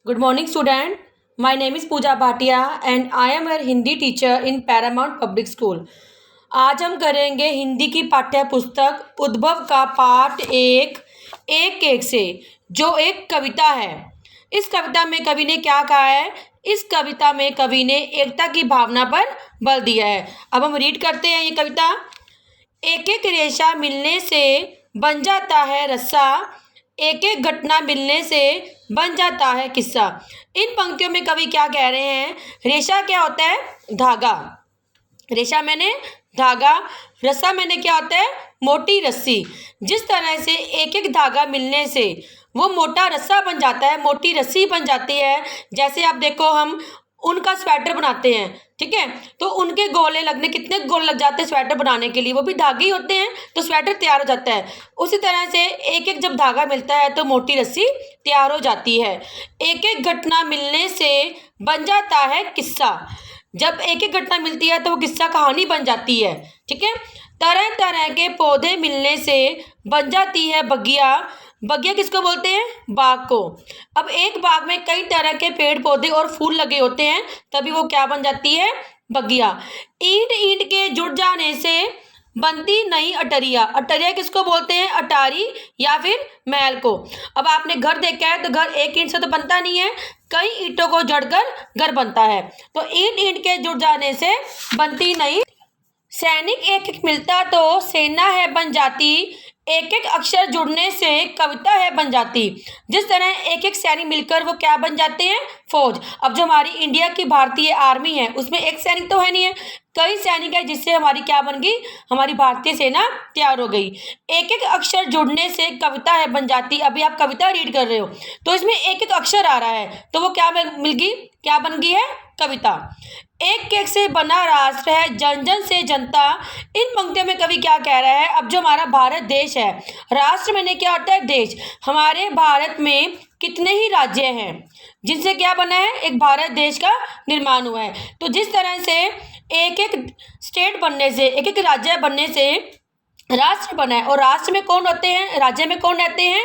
Good morning, student. My name is Pooja Bhatia and I am a Hindi teacher in Paramount Public School. आज हम करेंगे हिंदी की पाठ्य पुस्तक उद्भव का पाठ एक एक से, जो एक कविता है। इस कविता में कवि ने क्या कहा है? इस कविता में कवि ने एकता की भावना पर बल दिया है। अब हम रीड करते हैं ये कविता। एक एक रेशा मिलने से बन जाता है रस्सा, एक एक घटना मिलने से बन जाता है किस्सा। इन पंक्तियों में कवि क्या कह रहे हैं? रेशा क्या होता है? धागा। रेशा मैंने धागा, रस्सा मैंने क्या होता है? मोटी रस्सी। जिस तरह से एक एक धागा मिलने से वो मोटा रस्सा बन जाता है, मोटी रस्सी बन जाती है। जैसे आप देखो, हम उनका स्वेटर बनाते हैं, ठीक है, तो उनके गोले लगने, कितने गोले लग जाते हैं स्वेटर बनाने के लिए, वो भी धागे ही होते हैं, तो स्वेटर तैयार हो जाता है। उसी तरह से एक एक जब धागा मिलता है तो मोटी रस्सी तैयार हो जाती है। एक एक घटना मिलने से बन जाता है किस्सा। जब एक एक घटना मिलती है तो वो किस्सा कहानी बन जाती है, ठीक है। तरह तरह के पौधे मिलने से बन जाती है बगिया। बगिया किसको बोलते हैं? बाग को। अब एक बाग में कई तरह के पेड़ पौधे और फूल लगे होते हैं, तभी वो क्या बन जाती है? बगिया। ईंट ईंट के जुड़ जाने से बनती नई अटरिया। अटरिया किसको बोलते हैं? अटारी या फिर महल को। अब आपने घर देखा है तो घर एक ईंट से तो बनता नहीं है, कई ईंटों को जड़कर घर बनता है। तो ईंट ईंट के जुड़ जाने से बनती नई। सैनिक एक एक मिलता तो सेना है बन जाती, एक एक अक्षर जुड़ने से कविता है बन जाती। जिस तरह एक एक सैनिक मिलकर वो क्या बन जाते हैं? फौज। अब जो हमारी इंडिया की भारतीय आर्मी है उसमें एक सैनिक तो है नहीं है, कई सैनिक है, जिससे हमारी क्या बन गई? हमारी भारतीय सेना तैयार हो गई। एक एक अक्षर जुड़ने से कविता है बन जाती। अभी आप कविता रीड कर रहे हो तो इसमें एक एक अक्षर आ रहा है, तो वो क्या मिल गई? क्या बन गई है? कविता। एक एक से बना राष्ट्र है, जन जन से जनता। इन पंक्तियों में कवि क्या कह रहा है? अब जो हमारा भारत देश है, राष्ट्र मैंने क्या होता है? देश। हमारे भारत में कितने ही राज्य हैं जिनसे क्या बना है? एक भारत देश का निर्माण हुआ है। तो जिस तरह से एक एक स्टेट बनने से, एक एक राज्य बनने से राष्ट्र बना है, और राष्ट्र में कौन होते हैं? राज्य में कौन रहते हैं?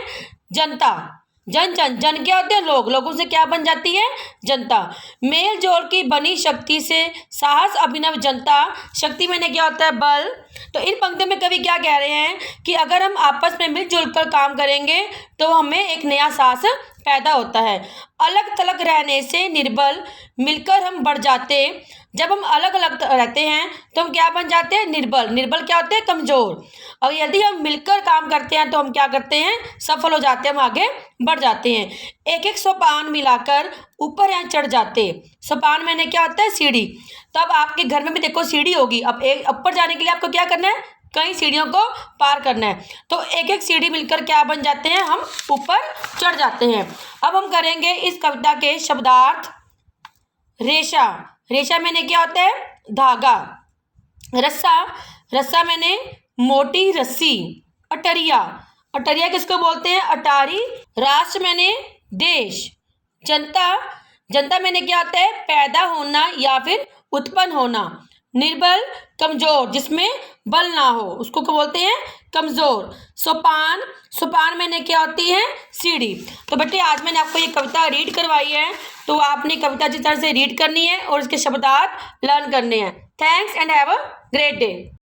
जनता। जन जन जन क्या होते हैं? लोग। लोगों से क्या बन जाती है? जनता। मेल जोल की बनी शक्ति से साहस अभिनव जनता। शक्ति में क्या होता है? बल। तो इन पंक्तियों में कवि क्या कह रहे हैं कि अगर हम आपस में मिलजुल कर काम करेंगे तो हमें एक नया साहस पैदा होता है। अलग थलग रहने से निर्बल, मिलकर हम बढ़ जाते। जब हम अलग अलग रहते हैं तो हम क्या बन जाते हैं? निर्बल। निर्बल क्या होते हैं? कमजोर। और यदि हम मिलकर काम करते हैं तो हम क्या करते हैं? सफल हो जाते हैं, हम आगे बढ़ जाते हैं। एक एक सोपान मिलाकर ऊपर यहाँ चढ़ जाते। सोपान मैंने क्या होता है? सीढ़ी। तो अब आपके घर में भी देखो सीढ़ी होगी। अब एक ऊपर जाने के लिए आपको क्या करना है? कई सीढ़ियों को पार करना है। तो एक एक सीढ़ी मिलकर क्या बन जाते हैं? हम ऊपर चढ़ जाते हैं। अब हम करेंगे इस कविता के शब्दार्थ। रेशा। रेशा मैंने क्या होता है? धागा। रस्सा। रस्सा मैंने मोटी रस्सी। अटरिया। अटरिया किसको बोलते हैं? अटारी। राष्ट्र मैंने देश। जनता। जनता मैंने क्या होता है? पैदा होना या फिर उत्पन्न होना। निर्बल, कमजोर, जिसमें बल ना हो, उसको क्या बोलते हैं? कमजोर। सोपान। सोपान मैंने क्या होती है? सीढ़ी। तो बेटे आज मैंने आपको ये कविता रीड करवाई है, तो आपने कविता जिस तरह से रीड करनी है और इसके शब्दार्थ लर्न करने हैं। Thanks and have a great day.